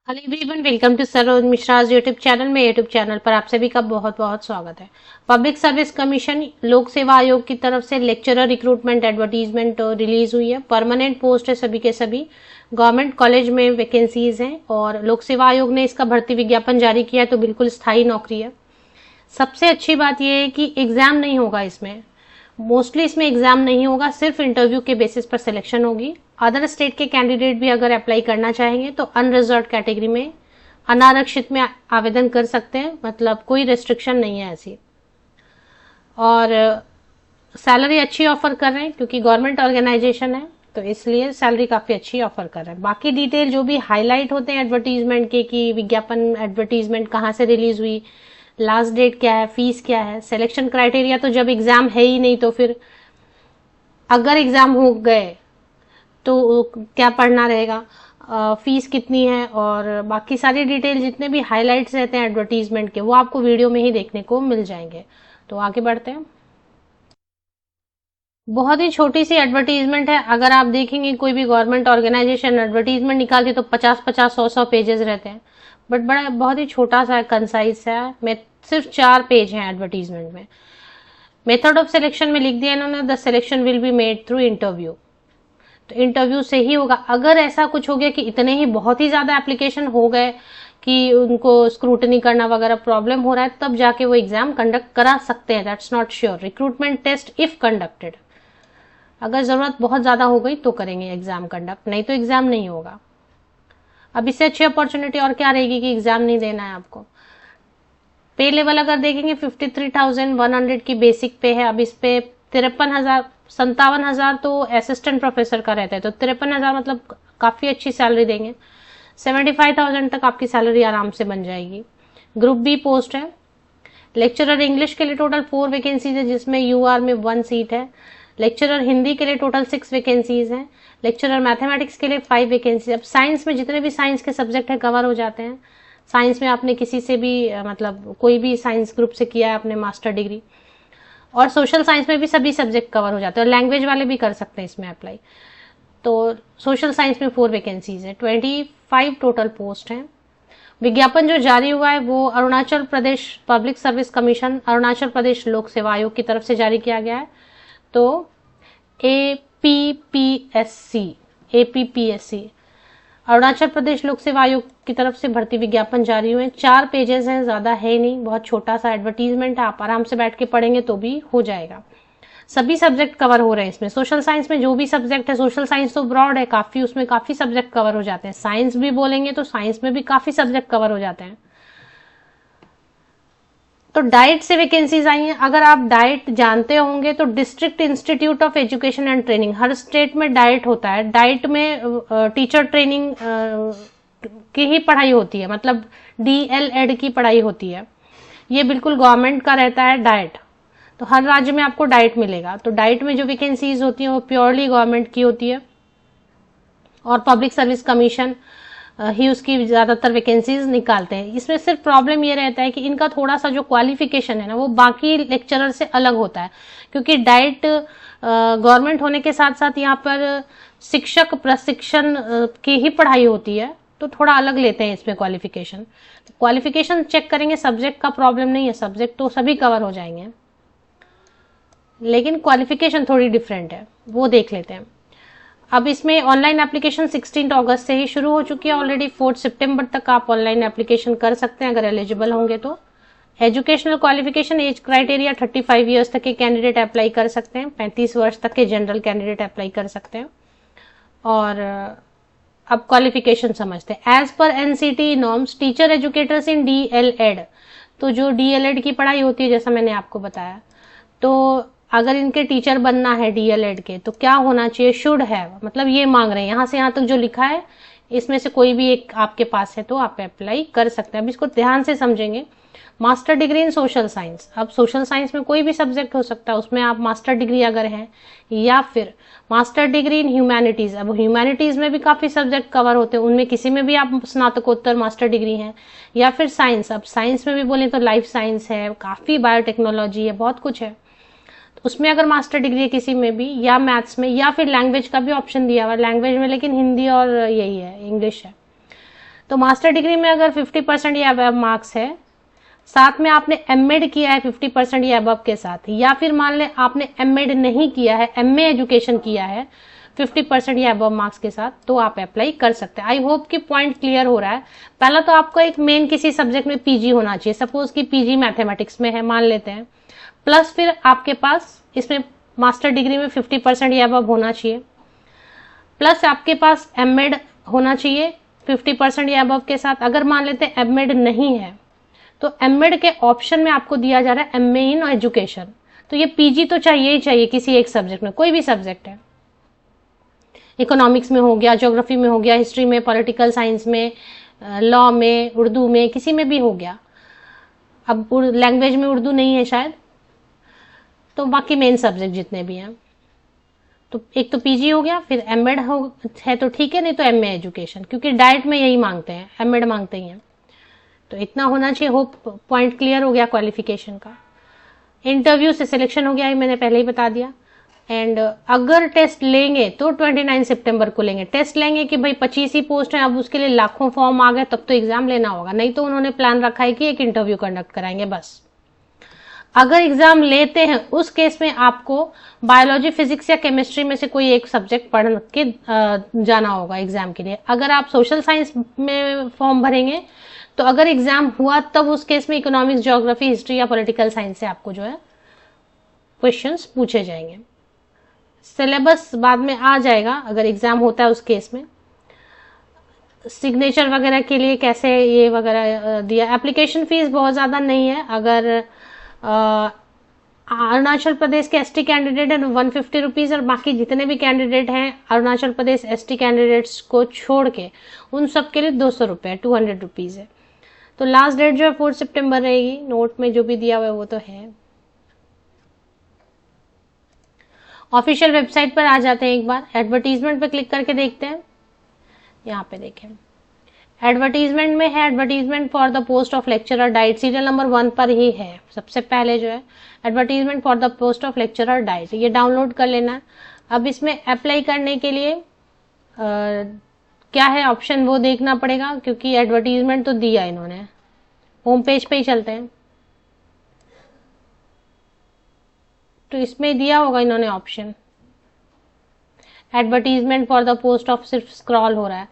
Hello everyone, welcome to Saroj Mishra YouTube channel में। YouTube channel पर आप सभी का बहुत बहुत स्वागत है। पब्लिक सर्विस कमीशन लोक सेवा आयोग की तरफ से लेक्चरर रिक्रूटमेंट एडवर्टीजमेंट रिलीज हुई है। परमानेंट पोस्ट है सभी के सभी। गवर्नमेंट कॉलेज में वैकेंसीज हैं और लोक सेवा आयोग ने इसका भर्ती विज्ञापन जारी किया है, तो बिल्कुल स्थायी नौकरी है। सबसे अच्छी बात यह है कि एग्जाम नहीं होगा इसमें। मोस्टली इसमें एग्जाम नहीं होगा, सिर्फ इंटरव्यू के बेसिस पर सिलेक्शन होगी। अदर स्टेट के कैंडिडेट भी अगर अप्लाई करना चाहेंगे तो अनरिजर्व कैटेगरी में, अनारक्षित में आवेदन कर सकते हैं। मतलब कोई रेस्ट्रिक्शन नहीं है ऐसी। और सैलरी अच्छी ऑफर कर रहे हैं क्योंकि गवर्नमेंट ऑर्गेनाइजेशन है, तो इसलिए सैलरी काफी अच्छी ऑफर कर रहे हैं। बाकी डिटेल जो भी हाईलाइट होते हैं एडवर्टीजमेंट के, कि विज्ञापन एडवर्टीजमेंट कहाँ से रिलीज हुई, लास्ट डेट क्या है, फीस क्या है, सिलेक्शन क्राइटेरिया, तो जब एग्जाम है ही नहीं तो फिर अगर एग्जाम हो गए तो क्या पढ़ना रहेगा, फीस कितनी है, और बाकी सारी डिटेल जितने भी हाइलाइट्स रहते हैं एडवर्टीजमेंट के, वो आपको वीडियो में ही देखने को मिल जाएंगे। तो आगे बढ़ते हैं। बहुत ही छोटी सी एडवर्टीजमेंट है। अगर आप देखेंगे कोई भी गवर्नमेंट ऑर्गेनाइजेशन एडवर्टीजमेंट निकालती है तो 50-50, 100-100 पेजेस रहते हैं, बट बड़ा बहुत ही छोटा सा कंसाइज है। मैं सिर्फ 4 पेज हैं एडवर्टीजमेंट में। मेथड ऑफ सिलेक्शन में लिख दिया इन्होंने, the selection will be made through interview. तो इंटरव्यू से ही होगा। अगर ऐसा कुछ हो गया कि इतने ही बहुत ही ज्यादा एप्लीकेशन हो गए कि उनको स्क्रूटनी करना वगैरह प्रॉब्लम हो रहा है, तब जाके वो एग्जाम कंडक्ट करा सकते हैं। That's not sure. Recruitment test if conducted, अगर जरूरत बहुत ज्यादा हो गई तो करेंगे एग्जाम कंडक्ट, नहीं तो एग्जाम नहीं होगा। अब इससे अच्छी अपॉर्चुनिटी और क्या रहेगी कि एग्जाम नहीं देना है आपको। पे लेवल अगर देखेंगे 53,100 की बेसिक पे है। अब इस पे 57,000 तो असिस्टेंट प्रोफेसर का रहता है, तो 53,000 मतलब काफी अच्छी सैलरी देंगे। 75,000 तक आपकी सैलरी आराम से बन जाएगी। ग्रुप बी पोस्ट है। लेक्चरर इंग्लिश के लिए टोटल 4 वैकेंसीज है, जिसमें यूआर में 1 सीट है। लेक्चरर हिंदी के लिए टोटल 6 वैकेंसीज हैं। लेक्चरर मैथमेटिक्स के लिए 5 वैकेंसी। अब साइंस में जितने भी साइंस के सब्जेक्ट है कवर हो जाते हैं। साइंस में आपने किसी से भी मतलब कोई भी साइंस ग्रुप से किया है आपने मास्टर डिग्री, और सोशल साइंस में भी सभी सब्जेक्ट कवर हो जाते हैं, और लैंग्वेज वाले भी कर सकते हैं इसमें अप्लाई। तो सोशल साइंस में 4 वैकेंसीज है, 25 टोटल पोस्ट हैं। विज्ञापन जो जारी हुआ है वो Arunachal Pradesh public service commission, Arunachal Pradesh लोक सेवा आयोग की तरफ से जारी किया गया है। तो एपीपीएससी अरुणाचल प्रदेश लोक सेवा आयोग की तरफ से भर्ती विज्ञापन जारी हुए हैं। 4 पेजेस हैं, ज्यादा है नहीं, बहुत छोटा सा एडवर्टीजमेंट है। आप आराम से बैठ के पढ़ेंगे तो भी हो जाएगा। सभी सब्जेक्ट कवर हो रहे हैं इसमें। सोशल साइंस में जो भी सब्जेक्ट है, सोशल साइंस तो ब्रॉड है काफी, उसमें काफी सब्जेक्ट कवर हो जाते हैं। साइंस भी बोलेंगे तो साइंस में भी काफी सब्जेक्ट कवर हो जाते हैं। तो डाइट से वैकेंसीज आई हैं। अगर आप डाइट जानते होंगे तो district institute of education and training, her state में डाइट होता है। डाइट में टीचर ट्रेनिंग की ही पढ़ाई होती है, मतलब डीएलएड की पढ़ाई होती है। ये बिल्कुल गवर्नमेंट का रहता है डाइट। तो हर राज्य में आपको डाइट मिलेगा। तो डाइट में जो वैकेंसीज होती है वो प्योरली गवर्नमेंट की होती है, और पब्लिक सर्विस कमीशन ही उसकी ज्यादातर वैकेंसीज निकालते हैं। इसमें सिर्फ प्रॉब्लम ये रहता है कि इनका थोड़ा सा जो क्वालिफिकेशन है ना, वो बाकी लेक्चरर से अलग होता है, क्योंकि डाइट गवर्नमेंट होने के साथ साथ यहाँ पर शिक्षक प्रशिक्षण की ही पढ़ाई होती है, तो थोड़ा अलग लेते हैं इसमें क्वालिफिकेशन। क्वालिफिकेशन चेक करेंगे, सब्जेक्ट का प्रॉब्लम नहीं है, सब्जेक्ट तो सभी कवर हो जाएंगे, लेकिन क्वालिफिकेशन थोड़ी डिफरेंट है, वो देख लेते हैं। अब इसमें ऑनलाइन एप्लीकेशन 16 अगस्त से ही शुरू हो चुकी है ऑलरेडी। 4 सितंबर तक आप ऑनलाइन एप्लीकेशन कर सकते हैं अगर एलिजिबल होंगे तो। Educational qualification age criteria 35 years तक के कैंडिडेट अप्लाई कर सकते हैं। 35 वर्ष तक के जनरल कैंडिडेट अप्लाई कर सकते हैं। और अब क्वालिफिकेशन समझते हैं। As per NCT norms teacher educators in DElEd, तो जो डीएलएड की पढ़ाई होती है जैसा मैंने आपको बताया, तो अगर इनके टीचर बनना है डीएलएड के तो क्या होना चाहिए, शुड हैव, मतलब ये मांग रहे हैं। यहां से यहां तक जो लिखा है इसमें से कोई भी एक आपके पास है तो आप अप्लाई कर सकते हैं। अब इसको ध्यान से समझेंगे। Master degree in social science, अब सोशल साइंस में कोई भी सब्जेक्ट हो सकता है, उसमें आप मास्टर डिग्री अगर है, या फिर मास्टर डिग्री इन ह्यूमैनिटीज। अब ह्यूमैनिटीज में भी काफी सब्जेक्ट कवर होते हैं, उनमें किसी में भी आप स्नातकोत्तर मास्टर डिग्री है, या फिर साइंस। अब साइंस में भी बोले तो लाइफ साइंस है, काफी बायोटेक्नोलॉजी है, बहुत कुछ है, तो उसमें अगर मास्टर डिग्री है किसी में भी, या मैथ्स में, या फिर लैंग्वेज का भी ऑप्शन दिया हुआ है लैंग्वेज में, लेकिन हिंदी और यही है, इंग्लिश है। तो मास्टर डिग्री में अगर 50% या अबव मार्क्स है, साथ में आपने एमएड किया है 50% या अबव के साथ, या फिर मान ले आपने एमएड नहीं किया है, एमए एजुकेशन किया है 50% या अबव मार्क्स के साथ, तो आप अप्लाई कर सकते हैं। आई होप कि पॉइंट क्लियर हो रहा है। पहला तो आपको एक मेन किसी सब्जेक्ट में पीजी होना चाहिए, सपोज कि पीजी मैथमेटिक्स में है मान लेते हैं, प्लस फिर आपके पास इसमें मास्टर डिग्री में 50% या अबव होना चाहिए, प्लस आपके पास एमएड होना चाहिए 50% या अबव के साथ। अगर मान लेते हैं एमएड नहीं है, तो एमएड के ऑप्शन में आपको दिया जा रहा है एमए इन एजुकेशन, तो ये पीजी तो चाहिए ही चाहिए किसी एक सब्जेक्ट में, कोई भी सब्जेक्ट है, इकोनॉमिक्स में हो गया, ज्योग्राफी में हो गया, हिस्ट्री में, पॉलिटिकल साइंस में, लॉ में, उर्दू में, किसी में भी हो गया। अब लैंग्वेज में उर्दू नहीं है शायद, तो बाकी मेन सब्जेक्ट जितने भी हैं, तो एक तो पीजी हो गया, फिर एमएड है तो ठीक है, नहीं तो एमए एजुकेशन, क्योंकि डाइट में यही मांगते हैं, एमएड मांगते ही हैं, तो इतना होना चाहिए। होप पॉइंट क्लियर हो गया क्वालिफिकेशन का। इंटरव्यू से सिलेक्शन हो गया, मैंने पहले ही बता दिया। एंड अगर टेस्ट लेंगे तो 29 सितंबर को लेंगे। टेस्ट लेंगे कि भाई 25 ही पोस्ट है, अब उसके लिए लाखों फॉर्म आ गए, तब तो एग्जाम लेना होगा, नहीं तो उन्होंने प्लान रखा है कि एक इंटरव्यू कंडक्ट कराएंगे बस। अगर एग्जाम लेते हैं उस केस में आपको बायोलॉजी, फिजिक्स या केमिस्ट्री में से कोई एक सब्जेक्ट पढ़ के जाना होगा एग्जाम के लिए। अगर आप सोशल साइंस में फॉर्म भरेंगे तो अगर एग्जाम हुआ तब उस केस में इकोनॉमिक्स, ज्योग्राफी, हिस्ट्री या पॉलिटिकल साइंस से आपको जो है क्वेश्चंस पूछे जाएंगे। सिलेबस बाद में आ जाएगा अगर एग्जाम होता है उस केस में। सिग्नेचर वगैरह के लिए कैसे ये वगैरह दिया। एप्लीकेशन फीस बहुत ज़्यादा नहीं है। अगर अरुणाचल प्रदेश के एसटी कैंडिडेट है 150 रुपीज़, और बाकी जितने भी कैंडिडेट हैं अरुणाचल प्रदेश एसटी कैंडिडेट्स को छोड़ के उन सब के लिए 200 रुपये 200 रुपीज़ है। तो लास्ट डेट जो है 4 सितंबर रहेगी। नोट में जो भी दिया हुआ है वो तो है। ऑफिशियल वेबसाइट पर आ जाते हैं, एक बार एडवर्टीजमेंट पे क्लिक करके देखते हैं। यहाँ पे देखें एडवर्टीजमेंट में है, advertisement for the post of lecturer diet, serial number 1 पर ही है। सबसे पहले जो है advertisement for the post of lecturer diet, ये डाउनलोड कर लेना है। अब इसमें अप्लाई करने के लिए क्या है ऑप्शन वो देखना पड़ेगा, क्योंकि एडवर्टीजमेंट तो दिया इन्होंने। होम पेज पे ही चलते हैं, तो इसमें दिया होगा इन्होंने option advertisement for the post of, सिर्फ स्क्रॉल हो रहा है,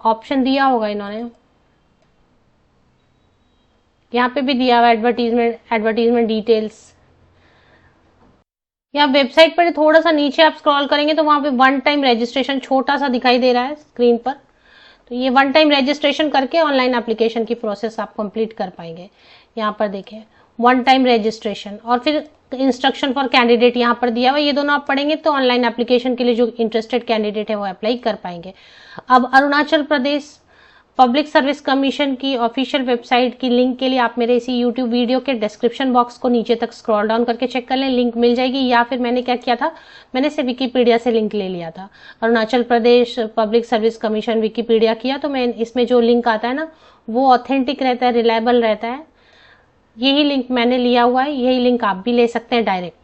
ऑप्शन दिया होगा इन्होंने। यहाँ पे भी दिया हुआ एडवर्टीजमेंट डिटेल्स। या वेबसाइट पर थोड़ा सा नीचे आप स्क्रॉल करेंगे तो वहां पे 1 टाइम रजिस्ट्रेशन छोटा सा दिखाई दे रहा है स्क्रीन पर, तो ये 1 टाइम रजिस्ट्रेशन करके ऑनलाइन एप्लीकेशन की प्रोसेस आप कंप्लीट कर पाएंगे। यहाँ पर देखें 1 टाइम रजिस्ट्रेशन और फिर इंस्ट्रक्शन फॉर कैंडिडेट यहाँ पर दिया हुआ, ये दोनों आप पढ़ेंगे तो ऑनलाइन एप्लीकेशन के लिए जो इंटरेस्टेड कैंडिडेट है वो अप्लाई कर पाएंगे। अब Arunachal Pradesh public service commission की ऑफिशियल वेबसाइट की लिंक के लिए आप मेरे इसी यूट्यूब वीडियो के डिस्क्रिप्शन बॉक्स को नीचे तक स्क्रॉल डाउन करके चेक कर लें, लिंक मिल जाएगी। या फिर मैंने क्या किया था, मैंने से विकीपीडिया से लिंक ले लिया था, Arunachal Pradesh public service commission Wikipedia किया, तो मैं इसमें जो लिंक आता है ना वो ऑथेंटिक रहता है, रिलायबल रहता है। यही लिंक मैंने लिया हुआ है, यही लिंक आप भी ले सकते हैं डायरेक्ट।